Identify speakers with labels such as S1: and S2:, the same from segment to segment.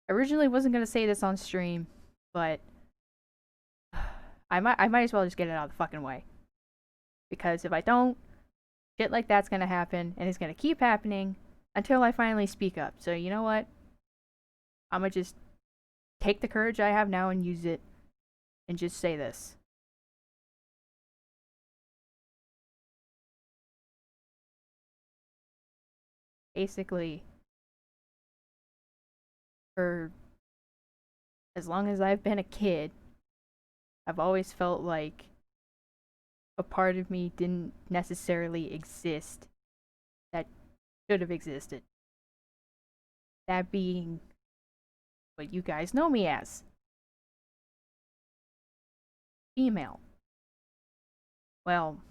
S1: I originally wasn't gonna say this on stream, but I might as well just get it out of the fucking way. Because if I don't, shit like that's gonna happen, and it's gonna keep happening until I finally speak up. So you know what? I'm gonna just take the courage I have now and use it, and just say this. Basically, for as long as I've been a kid, I've always felt like a part of me didn't necessarily exist that should have existed. That being what you guys know me as, female. Well,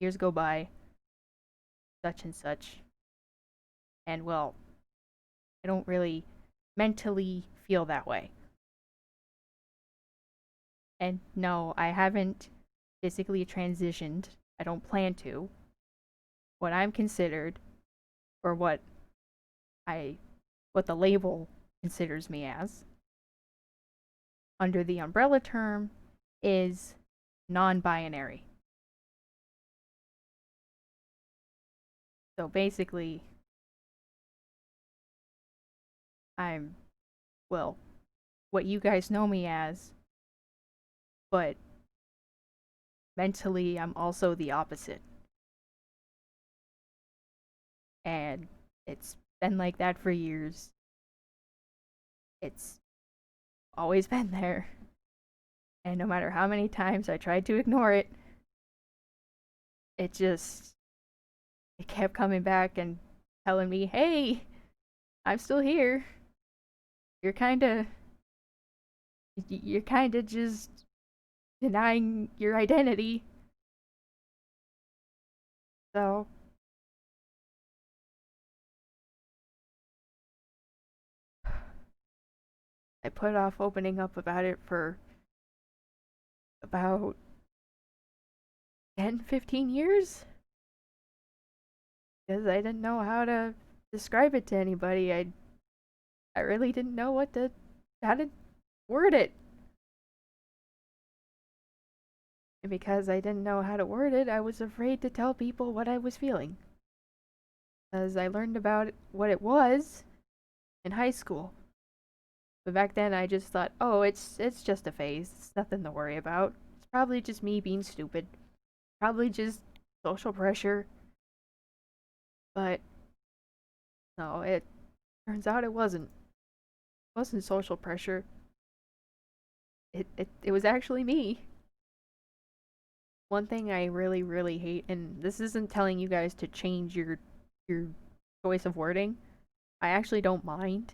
S1: years go by, such and such, and well, I don't really mentally feel that way. And no, I haven't physically transitioned. I don't plan to. What I'm considered, or I, what the label considers me as, under the umbrella term, is non binary. So basically, I'm, well, what you guys know me as, but mentally, I'm also the opposite. And it's been like that for years. It's always been there. And no matter how many times I tried to ignore it, it just, it kept coming back and telling me, hey, I'm still here. You're kinda, you're kinda just denying your identity. So, I put off opening up about it for about 10, 15 years because I didn't know how to describe it to anybody. I really didn't know how to word it. And because I didn't know how to word it, I was afraid to tell people what I was feeling. As I learned about what it was in high school. But back then I just thought, oh, it's just a phase. It's nothing to worry about. It's probably just me being stupid. Probably just social pressure. But no, it turns out it wasn't. It wasn't social pressure. It was actually me. One thing I really, really hate, and this isn't telling you guys to change your choice of wording. I actually don't mind,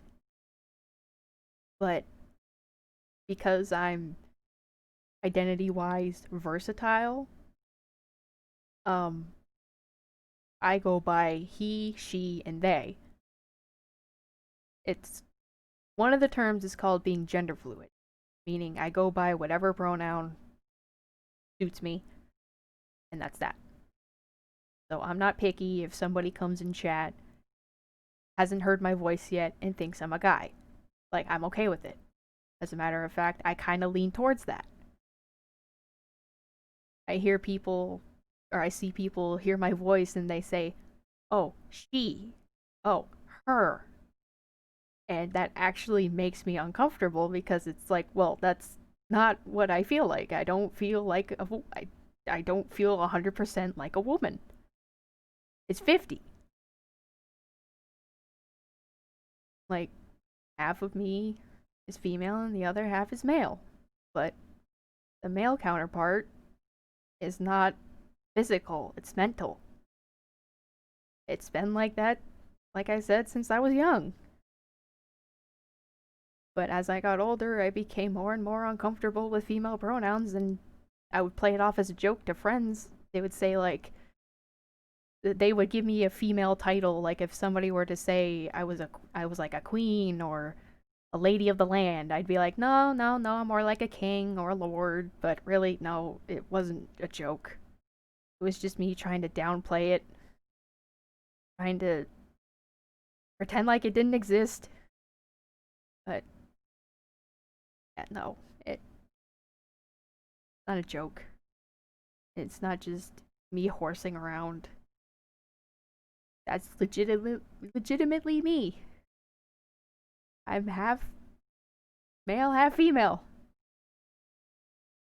S1: but because I'm identity wise versatile, um, I go by he, she, and they. It's one of the terms is called being gender fluid, meaning I go by whatever pronoun suits me, and that's that. So I'm not picky if somebody comes in chat, hasn't heard my voice yet, and thinks I'm a guy. Like, I'm okay with it. As a matter of fact, I kind of lean towards that. I hear people, or I see people hear my voice and they say, oh, she, oh, her. And that actually makes me uncomfortable because it's like, well, that's not what I feel like. I don't feel like I don't feel 100% like a woman. It's 50. Like, half of me is female and the other half is male. But the male counterpart is not physical, it's mental. It's been like that, like I said, since I was young. But as I got older, I became more and more uncomfortable with female pronouns, and I would play it off as a joke to friends. They would say, like, they would give me a female title, like if somebody were to say I was like a queen or a lady of the land, I'd be like, no, no, no, I'm more like a king or a lord. But really, no, it wasn't a joke. It was just me trying to downplay it, trying to pretend like it didn't exist. But yeah, no, it's not a joke. It's not just me horsing around. That's legitimately me. I'm half male, half female.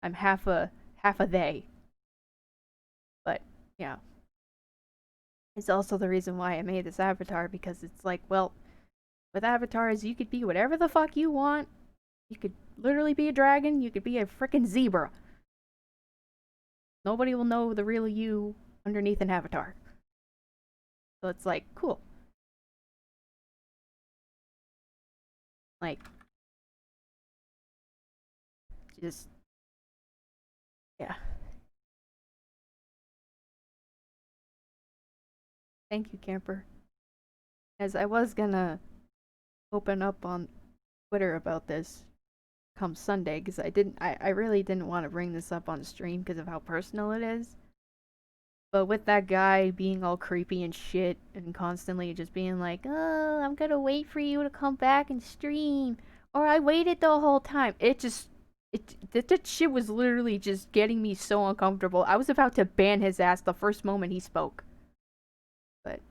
S1: I'm half a they. But yeah, it's also the reason why I made this avatar because it's like, well, with avatars you could be whatever the fuck you want. You could literally be a dragon. You could be a freaking zebra. Nobody will know the real you underneath an avatar. So it's like cool. Like just yeah. Thank you, camper. As I was gonna open up on Twitter about this come Sunday because I really didn't want to bring this up on stream because of how personal it is. But with that guy being all creepy and shit and constantly just being like, "Oh, I'm gonna wait for you to come back and stream," or "I waited the whole time," that shit was literally just getting me so uncomfortable. I was about to ban his ass the first moment he spoke. But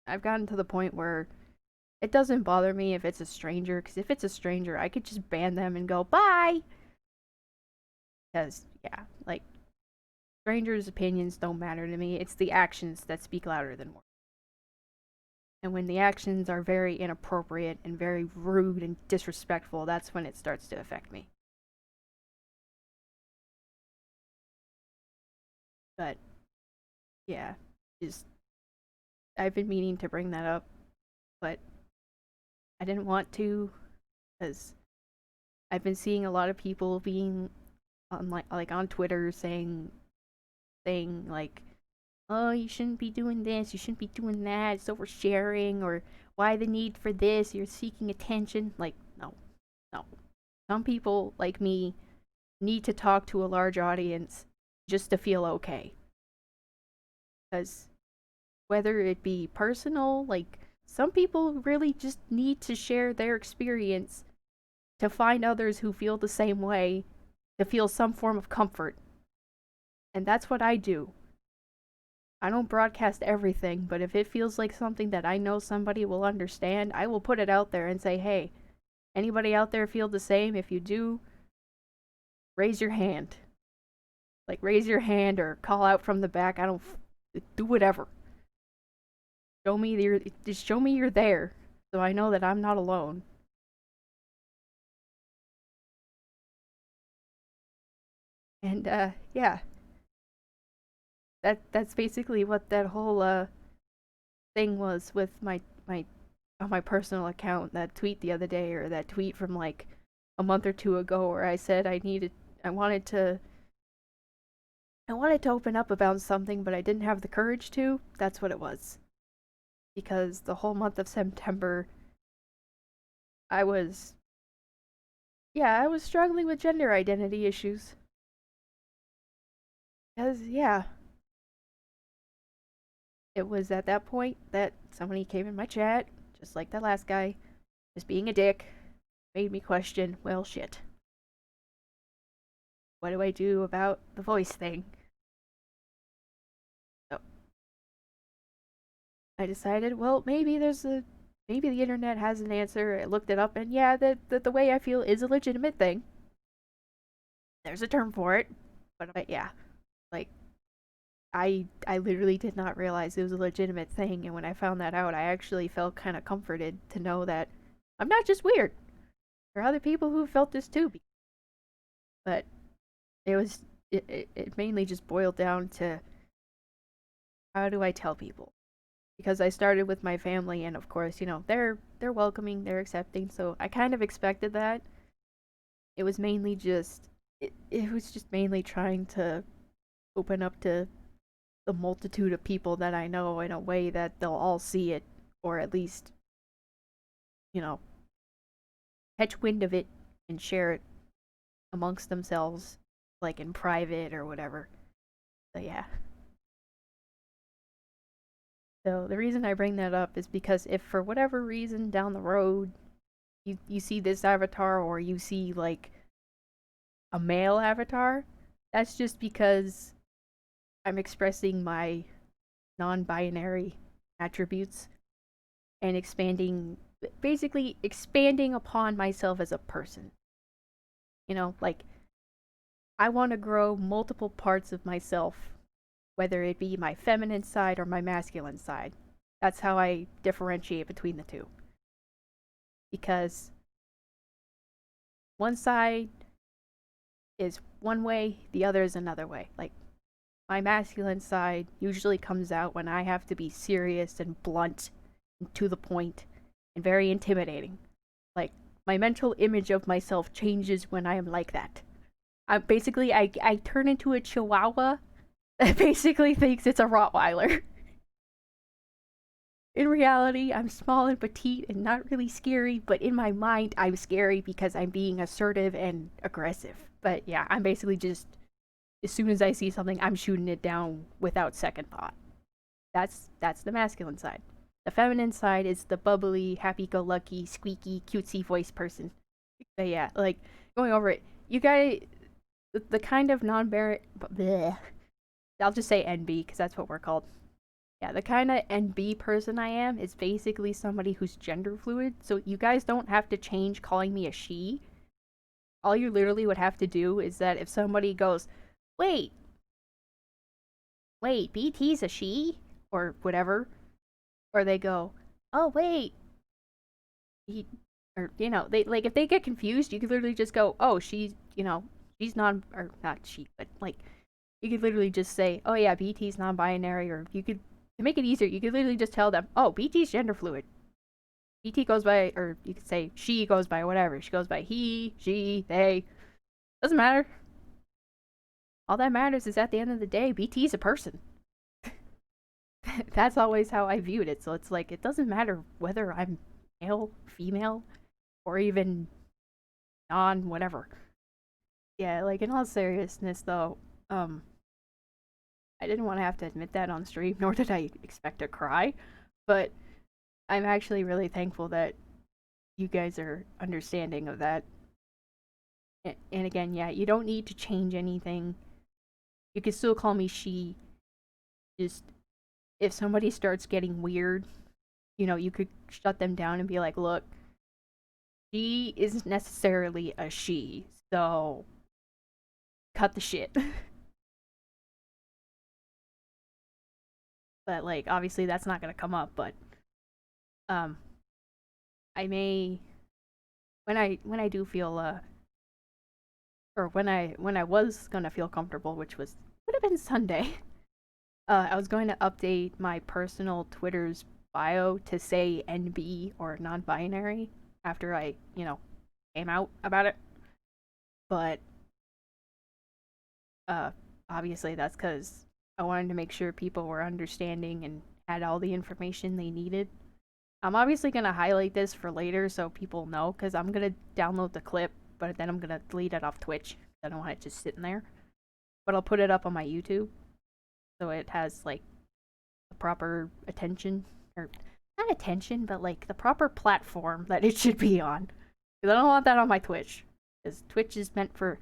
S1: I've gotten to the point where it doesn't bother me if it's a stranger, because if it's a stranger, I could just ban them and go bye. Because yeah, like strangers' opinions don't matter to me. It's the actions that speak louder than words. And when the actions are very inappropriate and very rude and disrespectful, that's when it starts to affect me. But yeah, just I've been meaning to bring that up, but I didn't want to because I've been seeing a lot of people being on like on Twitter saying like, "Oh, you shouldn't be doing this, you shouldn't be doing that, it's oversharing," or "Why the need for this, you're seeking attention." Like, no, no. Some people, like me, need to talk to a large audience just to feel okay. Because whether it be personal, like, some people really just need to share their experience to find others who feel the same way, to feel some form of comfort. And that's what I do. I don't broadcast everything, but if it feels like something that I know somebody will understand, I will put it out there and say, "Hey, anybody out there feel the same? If you do, raise your hand." Like, raise your hand or call out from the back. I don't do whatever. Just show me you're there, so I know that I'm not alone. And yeah, that's basically what that whole thing was with my on my personal account. That tweet the other day, or that tweet from like a month or two ago, where I said I wanted to open up about something, but I didn't have the courage to. That's what it was. Because the whole month of September, I was, yeah, I was struggling with gender identity issues. Because, yeah, it was at that point that somebody came in my chat, just like that last guy, just being a dick, made me question, well, shit. What do I do about the voice thing? So I decided, well, maybe the internet has an answer. I looked it up, and yeah, the way I feel is a legitimate thing. There's a term for it, but yeah, like I literally did not realize it was a legitimate thing, and when I found that out, I actually felt kind of comforted to know that I'm not just weird. There are other people who felt this too. But it was it mainly just boiled down to how do I tell people? Because I started with my family, and of course, they're welcoming, they're accepting, so I kind of expected that. It was mainly just it was just mainly trying to open up to the multitude of people that I know in a way that they'll all see it, or at least, you know, catch wind of it and share it amongst themselves, like in private or whatever. So yeah. So the reason I bring that up is because if for whatever reason down the road you see this avatar or you see like a male avatar, that's just because I'm expressing my non-binary attributes and expanding, basically expanding upon myself as a person. Like I want to grow multiple parts of myself, whether it be my feminine side or my masculine side. That's how I differentiate between the two. Because one side is one way, the other is another way. Like my masculine side usually comes out when I have to be serious and blunt and to the point and very intimidating. Like my mental image of myself changes when I am like that. I turn into a chihuahua that basically thinks it's a Rottweiler. In reality, I'm small and petite and not really scary, but in my mind, I'm scary because I'm being assertive and aggressive. But yeah, I'm basically just, as soon as I see something, I'm shooting it down without second thought. That's the masculine side. The feminine side is the bubbly, happy-go-lucky, squeaky, cutesy voice person. But yeah, like going over it, you guys, the kind of non-binary, I'll just say NB because that's what we're called. Yeah, the kind of NB person I am is basically somebody who's gender fluid. So you guys don't have to change calling me a she. All you literally would have to do is that if somebody goes, wait, wait, BT's a she? Or whatever. Or they go, oh, wait. He, or, they, like, if they get confused, you could literally just go, oh, she's non, or not she, but, like, you could literally just say, oh, yeah, BT's non binary, or you could, to make it easier, you could literally just tell them, oh, BT's gender fluid. BT goes by, or you could say she goes by whatever. She goes by he, she, they. Doesn't matter. All that matters is at the end of the day, BT's a person. That's always how I viewed it. So it's like, it doesn't matter whether I'm male, female, or even non whatever. Yeah, like in all seriousness though, I didn't want to have to admit that on stream, nor did I expect to cry. But I'm actually really thankful that you guys are understanding of that. And again, yeah, you don't need to change anything. You can still call me she. Just if somebody starts getting weird, you could shut them down and be like, look, she isn't necessarily a she, so cut the shit. But like obviously that's not gonna come up, but um I may, when I do feel or when I was gonna feel comfortable, which would have been Sunday. I was going to update my personal Twitter's bio to say NB or non-binary after I, came out about it. But uh, obviously that's because I wanted to make sure people were understanding and had all the information they needed. I'm obviously gonna highlight this for later so people know because I'm gonna download the clip, but then I'm gonna delete it off Twitch. I don't want it just sitting there. But I'll put it up on my YouTube so it has like the proper attention, or not attention, but like the proper platform that it should be on. Because I don't want that on my Twitch. Because Twitch is meant for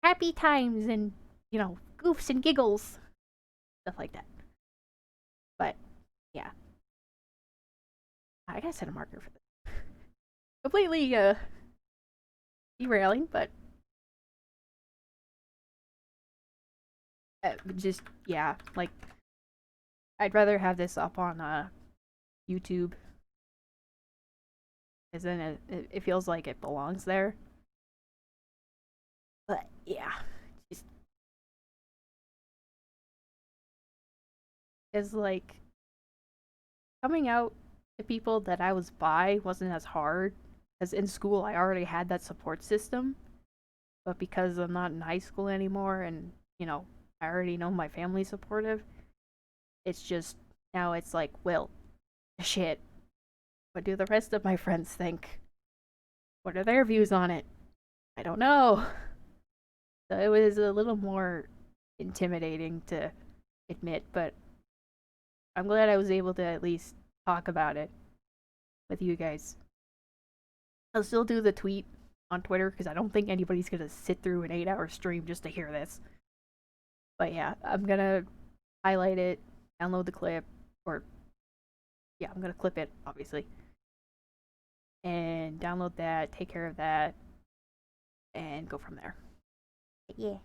S1: happy times and, goofs and giggles. Stuff like that. But, yeah. I gotta set a marker for this. Completely, derailing, but just, yeah, like, I'd rather have this up on, YouTube. Because then it feels like it belongs there. But, yeah. Just, is like, coming out to people that I was bi wasn't as hard, because in school I already had that support system. But because I'm not in high school anymore and, I already know my family's supportive, it's just now it's like, well, shit. What do the rest of my friends think? What are their views on it? I don't know. So it was a little more intimidating to admit, but I'm glad I was able to at least talk about it with you guys. I'll still do the tweet on Twitter because I don't think anybody's gonna sit through an 8-hour stream just to hear this. But yeah, I'm gonna highlight it, download the clip, or yeah, I'm gonna clip it, obviously, and download that, take care of that, and go from there. Yeah.